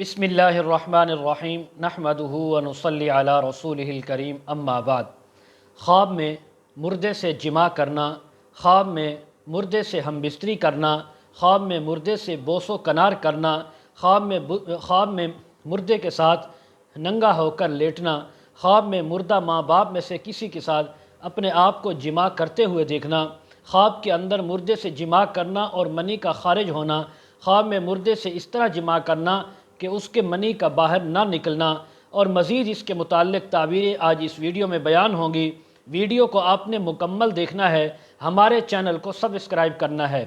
بسم اللہ الرحمن الرحیم نحمدہ ونصلی علی رسولہ الکریم اما بعد۔ خواب میں مردے سے جماع کرنا، خواب میں مردے سے ہم بستری کرنا، خواب میں مردے سے بوس و کنار کرنا، خواب میں مردے کے ساتھ ننگا ہو کر لیٹنا، خواب میں مردہ ماں باپ میں سے کسی کے ساتھ اپنے آپ کو جماع کرتے ہوئے دیکھنا، خواب کے اندر مردے سے جماع کرنا اور منی کا خارج ہونا، خواب میں مردے سے اس طرح جماع کرنا کہ اس کے منی کا باہر نہ نکلنا، اور مزید اس کے متعلق تعبیریں آج اس ویڈیو میں بیان ہوں گی۔ ویڈیو کو آپ نے مکمل دیکھنا ہے، ہمارے چینل کو سبسکرائب کرنا ہے۔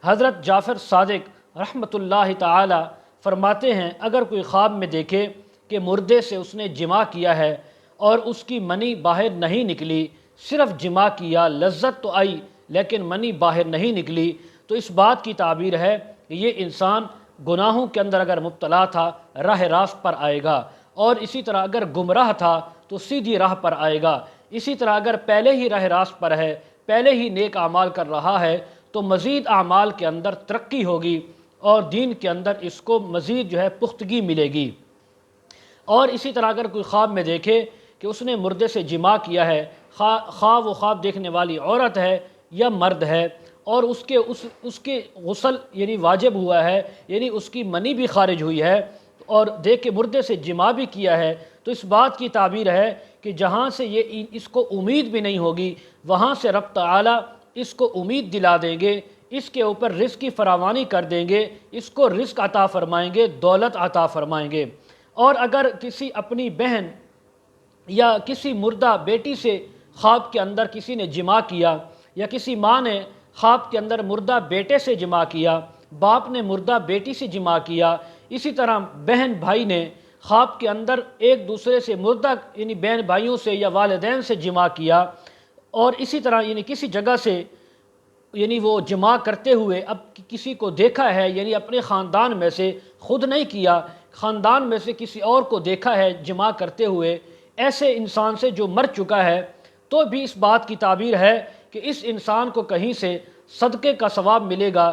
حضرت جعفر صادق رحمۃ اللہ تعالی فرماتے ہیں، اگر کوئی خواب میں دیکھے کہ مردے سے اس نے جماع کیا ہے اور اس کی منی باہر نہیں نکلی، صرف جماع کیا، لذت تو آئی لیکن منی باہر نہیں نکلی، تو اس بات کی تعبیر ہے کہ یہ انسان گناہوں کے اندر اگر مبتلا تھا راہ راست پر آئے گا، اور اسی طرح اگر گمراہ تھا تو سیدھی راہ پر آئے گا، اسی طرح اگر پہلے ہی راہ راست پر ہے، پہلے ہی نیک اعمال کر رہا ہے تو مزید اعمال کے اندر ترقی ہوگی اور دین کے اندر اس کو مزید پختگی ملے گی۔ اور اسی طرح اگر کوئی خواب میں دیکھے کہ اس نے مردے سے جماع کیا ہے، خواہ وہ خواب دیکھنے والی عورت ہے یا مرد ہے، اور اس کے غسل واجب ہوا ہے، یعنی اس کی منی بھی خارج ہوئی ہے، اور دیکھ کے مردے سے جماع بھی کیا ہے، تو اس بات کی تعبیر ہے کہ جہاں سے اس کو امید بھی نہیں ہوگی، وہاں سے رب تعالی اس کو امید دلا دیں گے، اس کے اوپر رزق کی فراوانی کر دیں گے، اس کو رزق عطا فرمائیں گے، دولت عطا فرمائیں گے۔ اور اگر کسی اپنی بہن یا کسی مردہ بیٹی سے خواب کے اندر کسی نے جماع کیا، یا کسی ماں نے خواب کے اندر مردہ بیٹے سے جماع کیا، باپ نے مردہ بیٹی سے جماع کیا، اسی طرح بہن بھائی نے خواب کے اندر ایک دوسرے سے مردہ بہن بھائیوں سے یا والدین سے جماع کیا، اور اسی طرح کسی جگہ سے وہ جماع کرتے ہوئے اب کسی کو دیکھا ہے، اپنے خاندان میں سے، خود نہیں کیا، خاندان میں سے کسی اور کو دیکھا ہے جماع کرتے ہوئے، ایسے انسان سے جو مر چکا ہے، تو بھی اس بات کی تعبیر ہے کہ اس انسان کو کہیں سے صدقے کا ثواب ملے گا،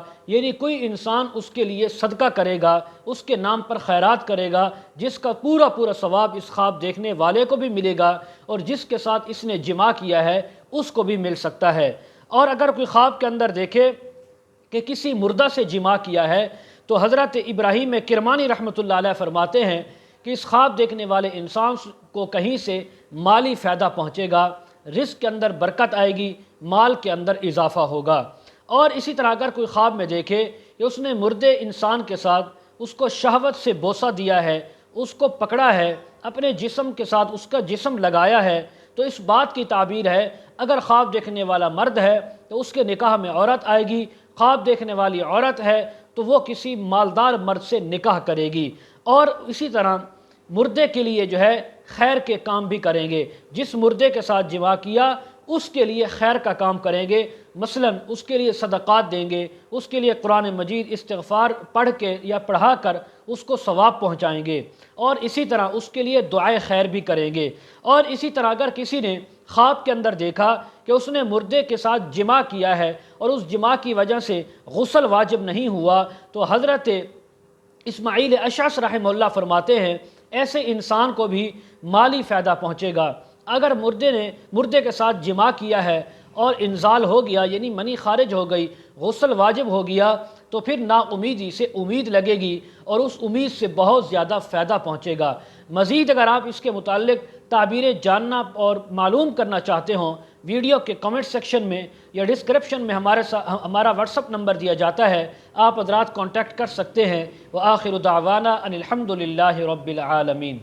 کوئی انسان اس کے لیے صدقہ کرے گا، اس کے نام پر خیرات کرے گا، جس کا پورا ثواب اس خواب دیکھنے والے کو بھی ملے گا، اور جس کے ساتھ اس نے جماع کیا ہے اس کو بھی مل سکتا ہے۔ اور اگر کوئی خواب کے اندر دیکھے کہ کسی مردہ سے جماع کیا ہے، تو حضرت ابراہیم کرمانی رحمۃ اللہ علیہ فرماتے ہیں کہ اس خواب دیکھنے والے انسان کو کہیں سے مالی فائدہ پہنچے گا، رزق کے اندر برکت آئے گی، مال کے اندر اضافہ ہوگا۔ اور اسی طرح اگر کوئی خواب میں دیکھے کہ اس نے مردے انسان کے ساتھ اس کو شہوت سے بوسہ دیا ہے، اس کو پکڑا ہے، اپنے جسم کے ساتھ اس کا جسم لگایا ہے، تو اس بات کی تعبیر ہے اگر خواب دیکھنے والا مرد ہے تو اس کے نکاح میں عورت آئے گی، خواب دیکھنے والی عورت ہے تو وہ کسی مالدار مرد سے نکاح کرے گی، اور اسی طرح مردے کے لیے خیر کے کام بھی کریں گے، جس مردے کے ساتھ جماع کیا اس کے لیے خیر کا کام کریں گے، مثلا اس کے لیے صدقات دیں گے، اس کے لیے قرآن مجید استغفار پڑھ کے یا پڑھا کر اس کو ثواب پہنچائیں گے، اور اسی طرح اس کے لیے دعائے خیر بھی کریں گے۔ اور اسی طرح اگر کسی نے خواب کے اندر دیکھا کہ اس نے مردے کے ساتھ جماع کیا ہے اور اس جماع کی وجہ سے غسل واجب نہیں ہوا، تو حضرت اسماعیل اشعث رحمہ اللہ فرماتے ہیں ایسے انسان کو بھی مالی فائدہ پہنچے گا۔ اگر مردے کے ساتھ جماع کیا ہے اور انزال ہو گیا، منی خارج ہو گئی، غسل واجب ہو گیا، تو پھر نا امیدی سے امید لگے گی اور اس امید سے بہت زیادہ فائدہ پہنچے گا۔ مزید اگر آپ اس کے متعلق تعبیریں جاننا اور معلوم کرنا چاہتے ہوں، ویڈیو کے کمنٹ سیکشن میں یا ڈسکرپشن میں ہمارا واٹس اپ نمبر دیا جاتا ہے، آپ حضرات کانٹیکٹ کر سکتے ہیں۔ وآخر دعوانا ان الحمد للہ رب العالمین۔